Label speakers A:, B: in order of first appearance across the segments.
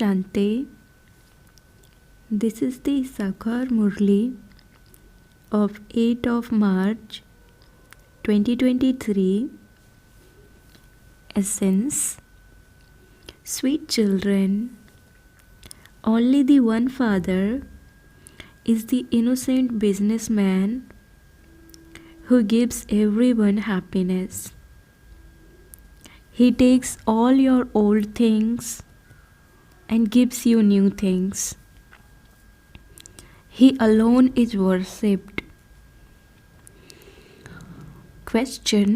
A: Shanti. This is the Sakhar Murli of 8th of March 2023. Essence. Sweet children, only the one Father is the innocent businessman who gives everyone happiness. He takes all your old things and gives you new things. He alone is worshipped. Question: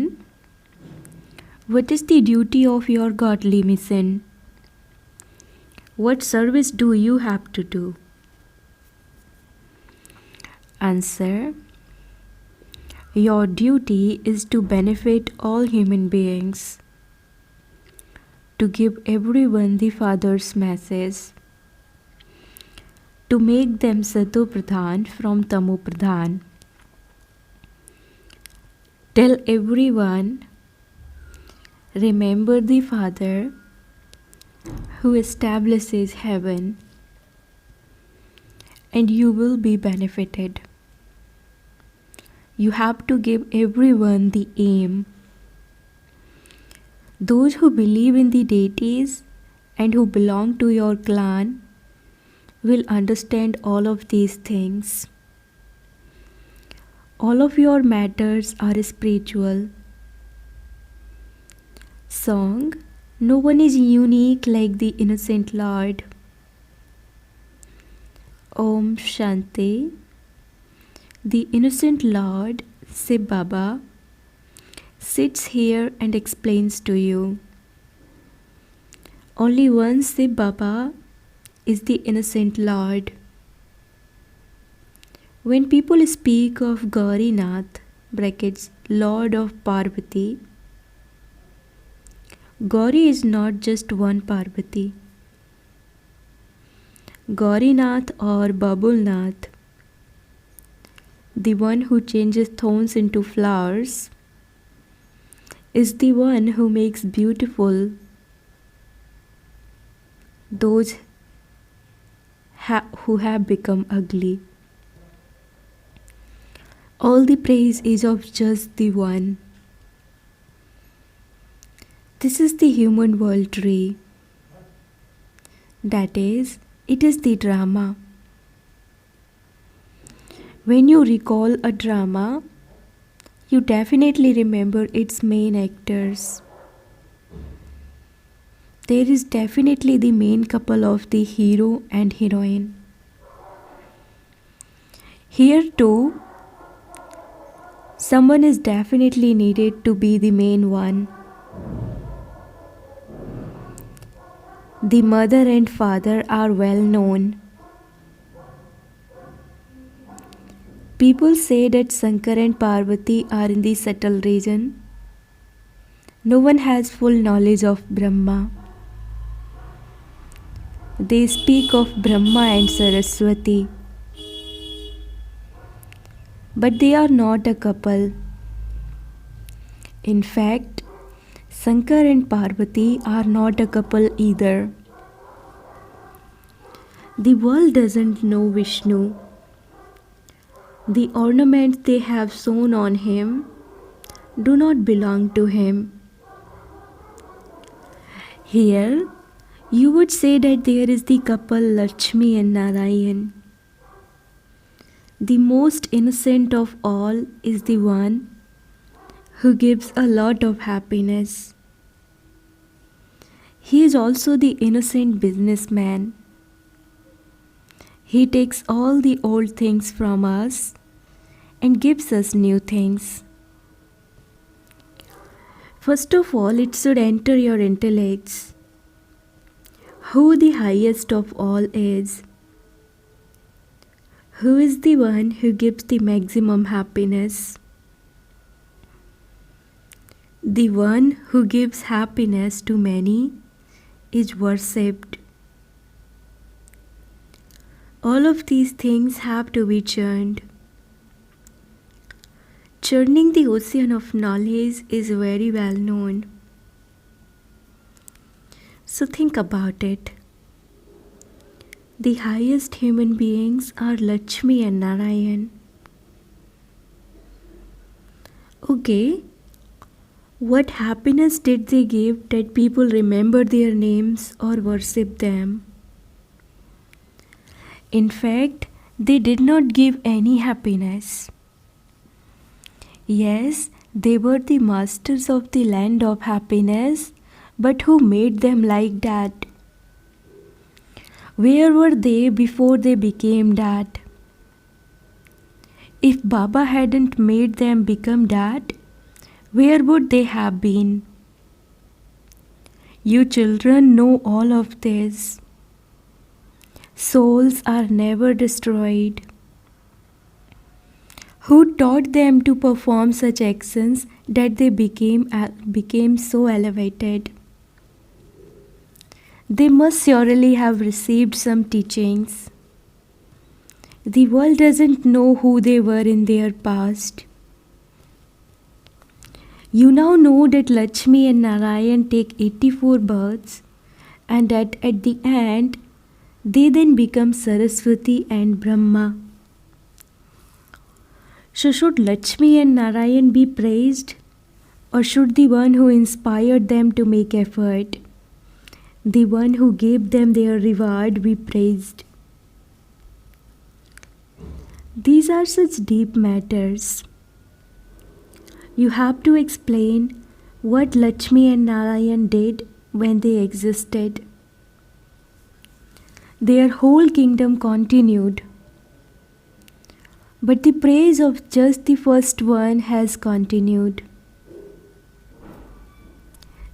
A: what is the duty of your godly mission? What service do you have to do? Answer: your duty is to benefit all human beings, to give everyone the Father's message, to make them Sato Pradhan from Tamo Pradhan. Tell everyone, remember the Father who establishes heaven, and you will be benefited. You have to give everyone the aim. Those who believe in the deities and who belong to your clan will understand all of these things. All of your matters are spiritual. Song: no one is unique like the innocent Lord. Om Shanti. The innocent Lord, Shiv Baba, sits here and explains to you. Only one Shiv Baba is the innocent Lord. When people speak of Gaurinath (brackets Lord of Parvati), Gauri is not just one Parvati. Gaurinath or Babulnath, the one who changes thorns into flowers, is the one who makes beautiful those who have become ugly. All the praise is of just the one. This is the human world tree. That is, it is the drama. When you recall a drama, you definitely remember its main actors. There is definitely the main couple of the hero and heroine. Here too, someone is definitely needed to be the main one. The mother and father are well known. People say that Shankar and Parvati are in the subtle region. No one has full knowledge of Brahma. They speak of Brahma and Saraswati, but they are not a couple. In fact, Shankar and Parvati are not a couple either. The world doesn't know Vishnu. The ornaments they have sewn on him do not belong to him. Here, you would say that there is the couple Lakshmi and Narayan. The most innocent of all is the one who gives a lot of happiness. He is also the innocent businessman. He takes all the old things from us and gives us new things. First of all, it should enter your intellects who the highest of all is. Who is the one who gives the maximum happiness? The one who gives happiness to many is worshipped. All of these things have to be churned. Churning the ocean of knowledge is very well known. So think about it. The highest human beings are Lakshmi and Narayan. Okay, what happiness did they give that people remember their names or worship them? In fact, they did not give any happiness. Yes, they were the masters of the land of happiness, but who made them like that? Where were they before they became that? If Baba hadn't made them become that, where would they have been? You children know all of this. Souls are never destroyed. Who taught them to perform such actions that they became so elevated? They must surely have received some teachings. The world doesn't know who they were in their past. You now know that Lakshmi and Narayan take 84 births and that at the end they then become Saraswati and Brahma. So should Lakshmi and Narayan be praised, or should the one who inspired them to make effort, the one who gave them their reward, be praised? These are such deep matters. You have to explain what Lakshmi and Narayan did when they existed. Their whole kingdom continued. But the praise of just the first one has continued.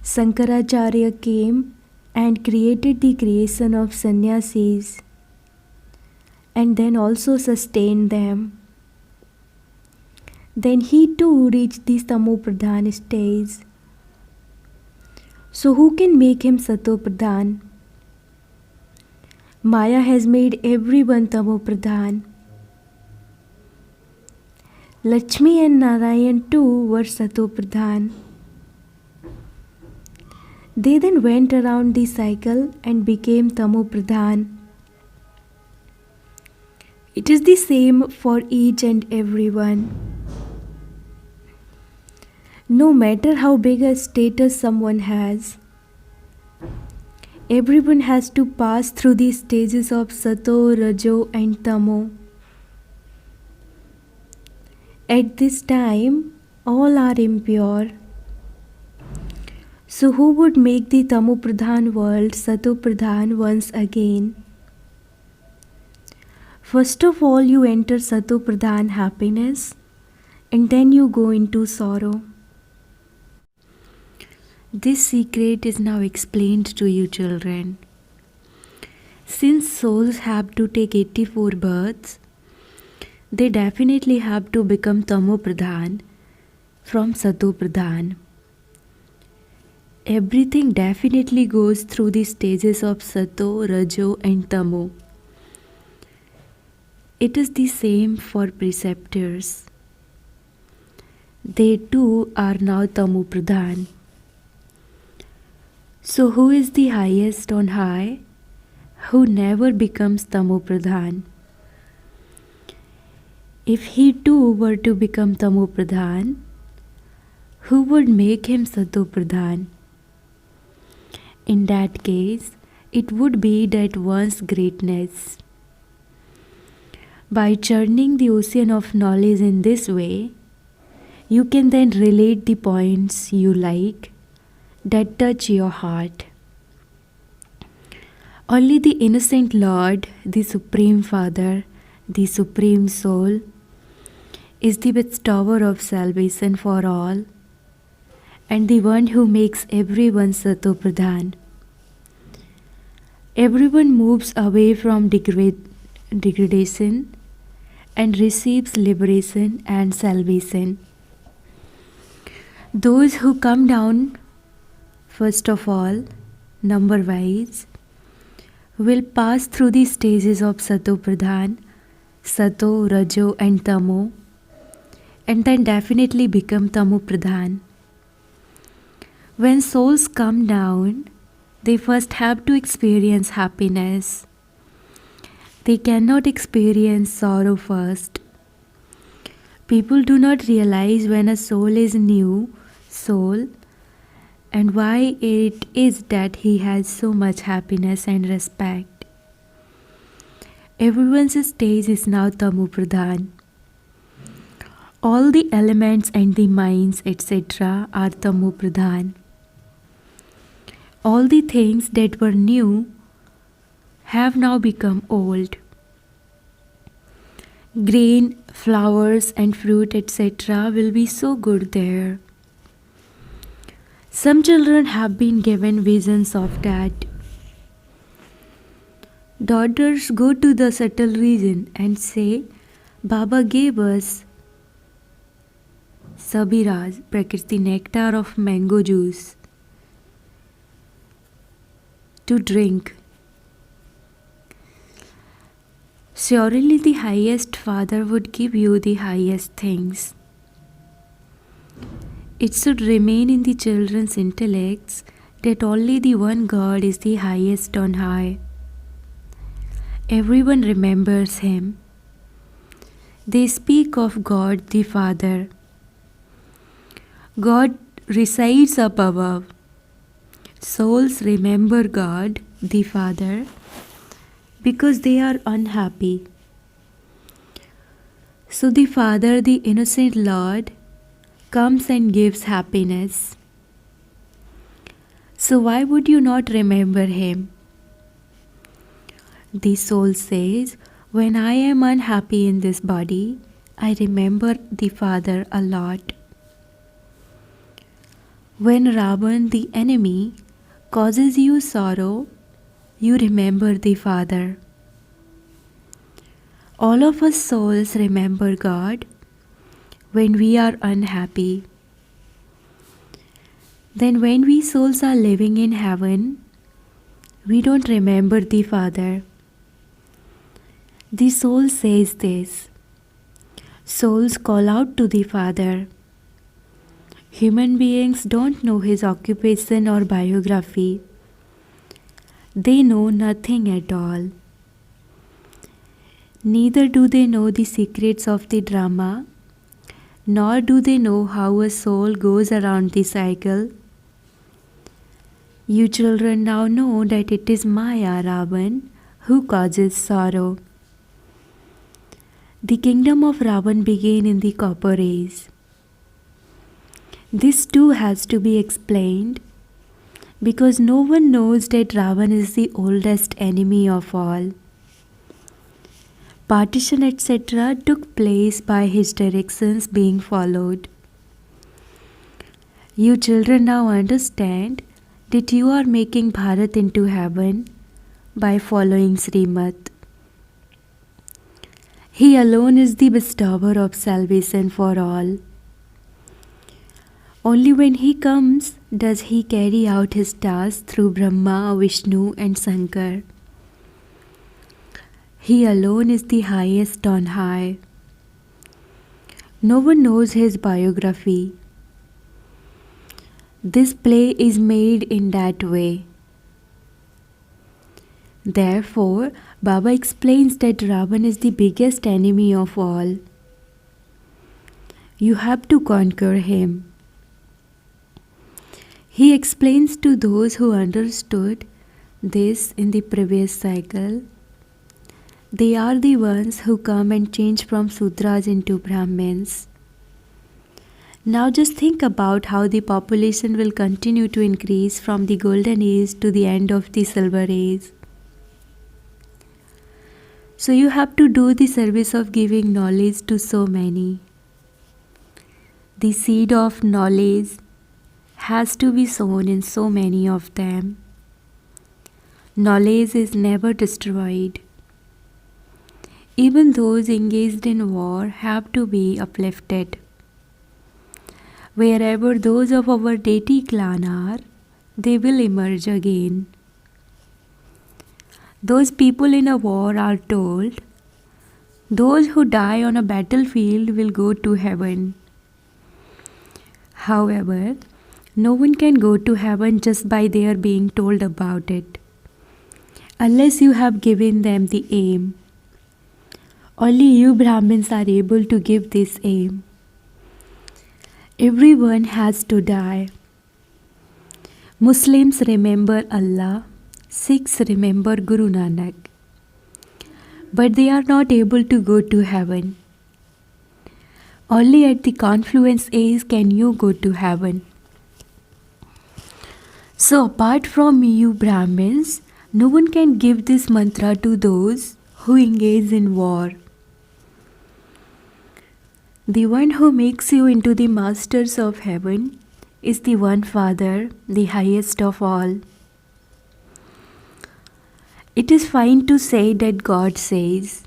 A: Shankaracharya came and created the creation of sannyasis and then also sustained them. Then he too reached the Tamopradhan stage. So who can make him Satopradhan? Maya has made everyone Tamopradhan. Lakshmi and Narayan too were Satopradhan. They then went around the cycle and became Tamopradhan. It is the same for each and everyone. No matter how big a status someone has, everyone has to pass through the stages of Sato, Rajo and Tamo. At this time, all are impure. So who would make the Tamopradhan world Satopradhan once again? First of all, you enter Satopradhan happiness and then you go into sorrow. This secret is now explained to you children. Since souls have to take 84 births, they definitely have to become Tamopradhan from Satopradhan. Everything definitely goes through the stages of Sato, Rajo and Tamo. It is the same for preceptors. They too are now Tamopradhan. So who is the highest on high, who never becomes Tamopradhan? If he too were to become Tamopradhan, who would make him Satopradhan? In that case, it would be that one's greatness. By churning the ocean of knowledge in this way, you can then relate the points you like that touch your heart. Only the innocent Lord, the Supreme Father, the Supreme Soul, is the bestower of salvation for all and the one who makes everyone Satopradhan. Everyone moves away from degradation and receives liberation and salvation. Those who come down, first of all, number-wise, will pass through the stages of Satopradhan, Sato, Rajo and Tamo, and then definitely become Tamopradhan. When souls come down, they first have to experience happiness. They cannot experience sorrow first. People do not realize when a soul is new soul and why it is that he has so much happiness and respect. Everyone's stage is now Tamu Pradhan. All the elements and the minds, etc., are Tamu Pradhan. All the things that were new have now become old. Grain, flowers, and fruit, etc., will be so good there. Some children have been given visions of that. Daughters go to the subtle region and say, Baba gave us Sabiraz, Prakriti nectar of mango juice, to drink. Surely the highest Father would give you the highest things. It should remain in the children's intellects that only the one God is the highest on high. Everyone remembers Him. They speak of God the Father. God resides up above. Souls remember God the Father because they are unhappy. So the Father, the innocent Lord, comes and gives happiness. So why would you not remember Him? The soul says, when I am unhappy in this body, I remember the Father a lot. When Ravan, the enemy, causes you sorrow, you remember the Father. All of us souls remember God when we are unhappy. Then when we souls are living in heaven, we don't remember the Father. The soul says this. Souls call out to the Father. Human beings don't know His occupation or biography. They know nothing at all. Neither do they know the secrets of the drama, nor do they know how a soul goes around the cycle. You children now know that it is Maya Ravan who causes sorrow. The kingdom of Ravan began in the copper age. This too has to be explained because no one knows that Ravan is the oldest enemy of all. Partition, etc., took place by his directions being followed. You children now understand that you are making Bharat into heaven by following Srimad. He alone is the bestower of salvation for all. Only when He comes does He carry out His task through Brahma, Vishnu and Shankar. He alone is the highest on high. No one knows His biography. This play is made in that way. Therefore, Baba explains that Ravan is the biggest enemy of all. You have to conquer him. He explains to those who understood this in the previous cycle. They are the ones who come and change from Sudras into Brahmins. Now just think about how the population will continue to increase from the golden age to the end of the silver age. So you have to do the service of giving knowledge to so many. The seed of knowledge has to be sown in so many of them. Knowledge is never destroyed. Even those engaged in war have to be uplifted. Wherever those of our deity clan are, they will emerge again. Those people in a war are told, those who die on a battlefield will go to heaven. However, no one can go to heaven just by their being told about it, unless you have given them the aim. Only you Brahmins are able to give this aim. Everyone has to die. Muslims remember Allah, Sikhs remember Guru Nanak, but they are not able to go to heaven. Only at the confluence age can you go to heaven. So apart from you Brahmins, no one can give this mantra to those who engage in war. The one who makes you into the masters of heaven is the one Father, the highest of all. It is fine to say that God says,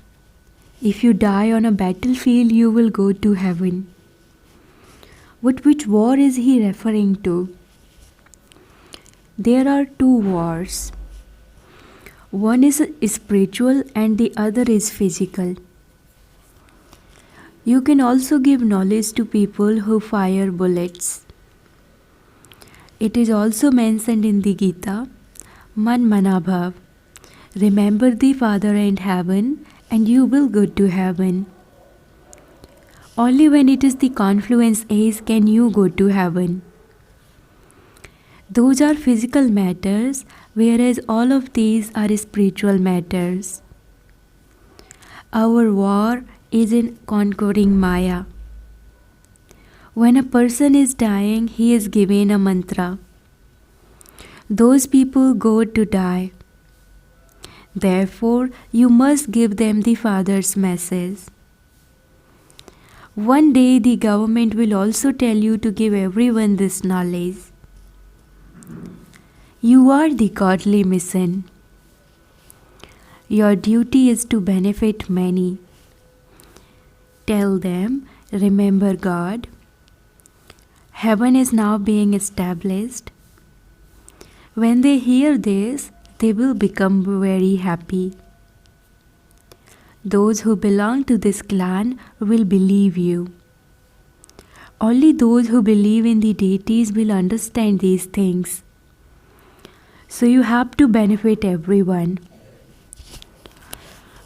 A: if you die on a battlefield, you will go to heaven. But which war is he referring to? There are two wars. One is spiritual and the other is physical. You can also give knowledge to people who fire bullets. It is also mentioned in the Gita, Man Manabhav. Remember the Father and heaven, and you will go to heaven. Only when it is the confluence age can you go to heaven. Those are physical matters, whereas all of these are spiritual matters. Our war is in conquering Maya. When a person is dying, he is given a mantra. Those people go to die. Therefore, you must give them the Father's message. One day the government will also tell you to give everyone this knowledge. You are the godly mission. Your duty is to benefit many. Tell them, remember God. Heaven is now being established. When they hear this, they will become very happy. Those who belong to this clan will believe you. Only those who believe in the deities will understand these things. So you have to benefit everyone.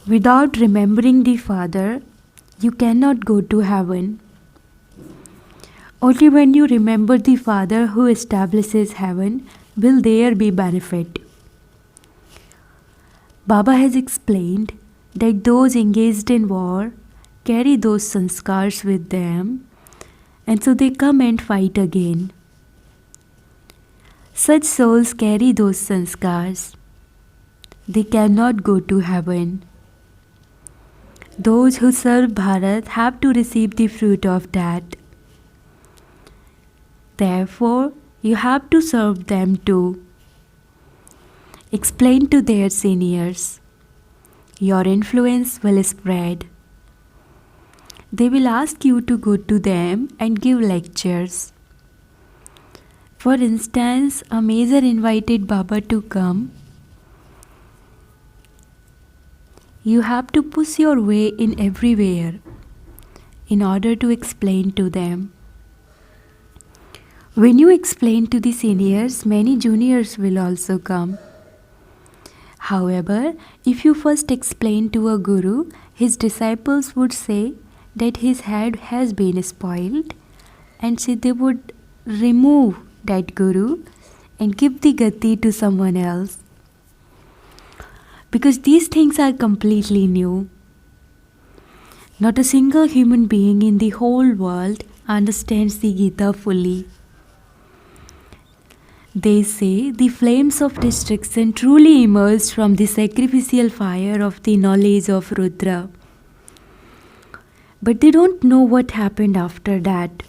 A: Without remembering the Father, you cannot go to heaven. Only when you remember the Father who establishes heaven will there be benefit. Baba has explained that those engaged in war carry those sanskars with them, and so they come and fight again. Such souls carry those sanskars. They cannot go to heaven. Those who serve Bharat have to receive the fruit of that. Therefore, you have to serve them too. Explain to their seniors. Your influence will spread. They will ask you to go to them and give lectures. For instance, a major invited Baba to come. You have to push your way in everywhere in order to explain to them. When you explain to the seniors, many juniors will also come. However, if you first explain to a guru, his disciples would say that his head has been spoiled, and so they would remove that guru and give the gati to someone else. Because these things are completely new. Not a single human being in the whole world understands the Gita fully. They say the flames of destruction truly emerged from the sacrificial fire of the knowledge of Rudra. But they don't know what happened after that.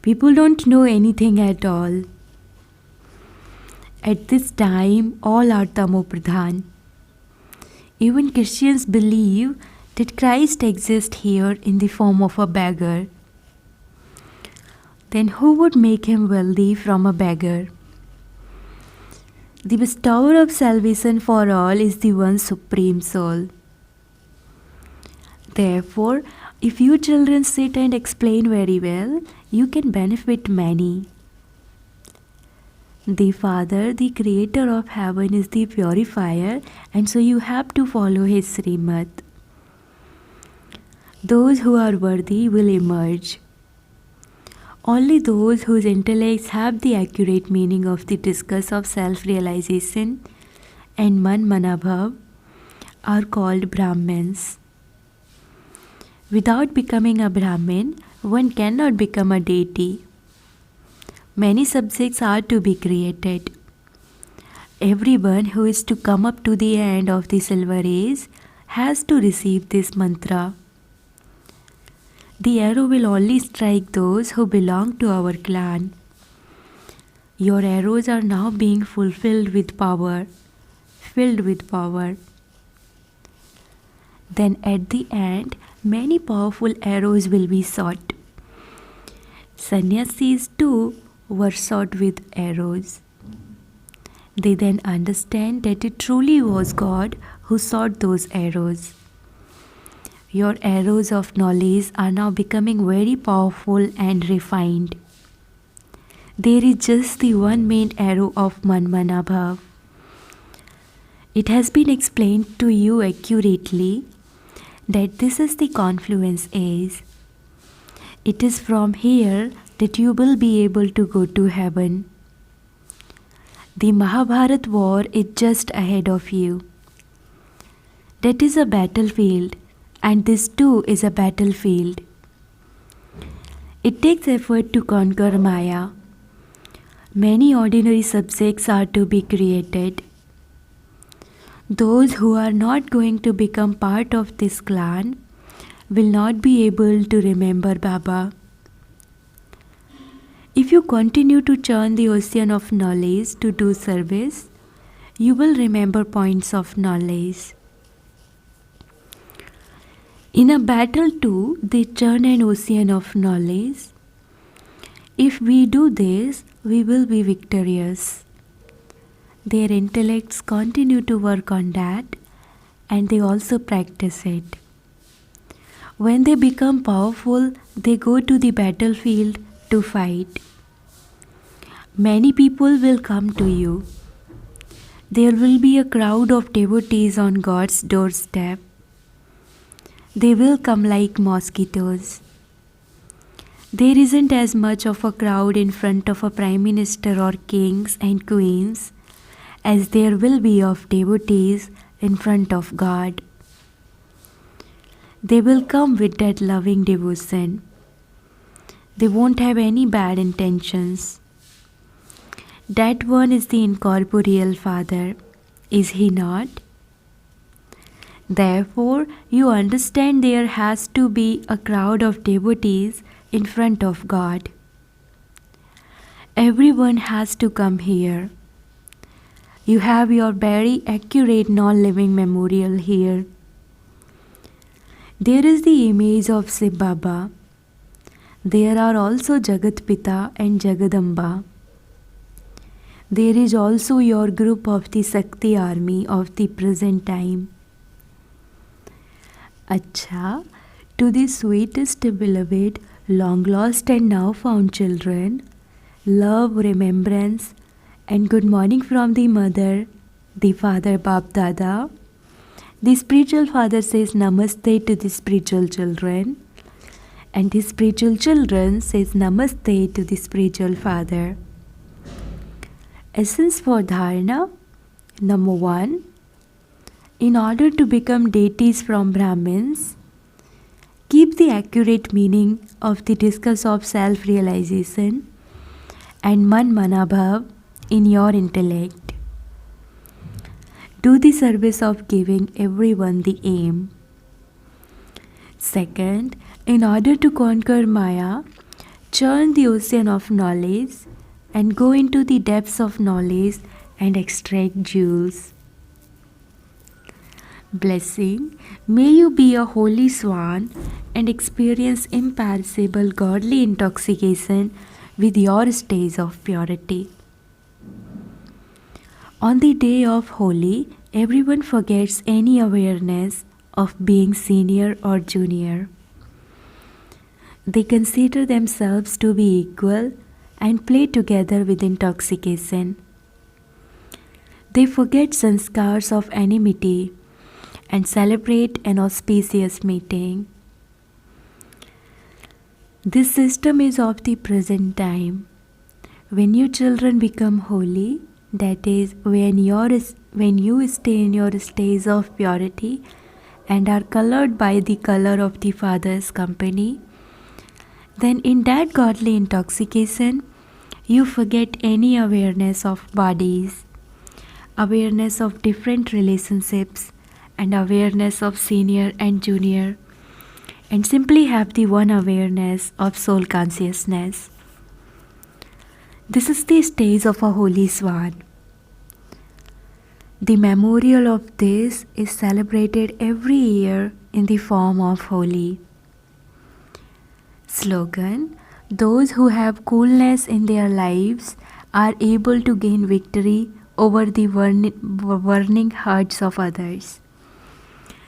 A: People don't know anything at all. At this time, all are Tamopradhan. Even Christians believe that Christ exists here in the form of a beggar. Then who would make him wealthy from a beggar? The bestower of salvation for all is the one Supreme Soul. Therefore, if you children sit and explain very well, you can benefit many. The Father, the Creator of heaven, is the purifier, and so you have to follow His Srimad. Those who are worthy will emerge. Only those whose intellects have the accurate meaning of the discourse of self-realization and man-manabhav are called Brahmins. Without becoming a Brahmin, one cannot become a deity. Many subjects are to be created. Everyone who is to come up to the end of the silver age has to receive this mantra. The arrow will only strike those who belong to our clan. Your arrows are now being filled with power. Then at the end, many powerful arrows will be shot. Sannyasis too were shot with arrows. They then understand that it truly was God who shot those arrows. Your arrows of knowledge are now becoming very powerful and refined. There is just the one main arrow of Manmanabhav. It has been explained to you accurately that this is the confluence age. It is from here that you will be able to go to heaven. The Mahabharat war is just ahead of you. That is a battlefield, and this too is a battlefield. It takes effort to conquer Maya. Many ordinary subjects are to be created. Those who are not going to become part of this clan will not be able to remember Baba. If you continue to churn the ocean of knowledge to do service, you will remember points of knowledge. In a battle too, they churn an ocean of knowledge. If we do this, we will be victorious. Their intellects continue to work on that, and they also practice it. When they become powerful, they go to the battlefield to fight. Many people will come to you. There will be a crowd of devotees on God's doorstep. They will come like mosquitoes. There isn't as much of a crowd in front of a prime minister or kings and queens as there will be of devotees in front of God. They will come with that loving devotion. They won't have any bad intentions. That one is the incorporeal Father, is he not? Therefore, you understand there has to be a crowd of devotees in front of God. Everyone has to come here. You have your very accurate non-living memorial here. There is the image of Shiv Baba. There are also Jagat Pita and Jagadamba. There is also your group of the Shakti army of the present time. Acha, to the sweetest beloved, long lost and now found children, love, remembrance, and good morning from the mother, the father Bap Dada. The spiritual father says Namaste to the spiritual children, and the spiritual children says Namaste to the spiritual father. Essence for Dharana. Number 1. In order to become deities from Brahmins, keep the accurate meaning of the discourse of self-realization and Man-Manabhav in your intellect. Do the service of giving everyone the aim. Second, in order to conquer Maya, churn the ocean of knowledge and go into the depths of knowledge and extract jewels. Blessing, may you be a holy swan and experience imperishable godly intoxication with your stage of purity. On the day of Holi, everyone forgets any awareness of being senior or junior. They consider themselves to be equal and play together with intoxication. They forget sanskars of enmity and celebrate an auspicious meeting. This system is of the present time. When you children become holy, that is, when you stay in your stage of purity and are colored by the color of the Father's company, then in that godly intoxication, you forget any awareness of bodies, awareness of different relationships, and awareness of senior and junior, and simply have the one awareness of soul consciousness. This is the stage of a holy swan. The memorial of this is celebrated every year in the form of Holi. Slogan: those who have coolness in their lives are able to gain victory over the burning hearts of others.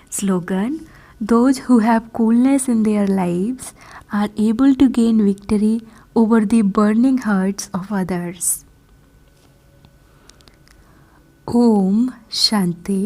A: Slogan: those who have coolness in their lives are able to gain victory over the burning hearts of others. Om Shanti.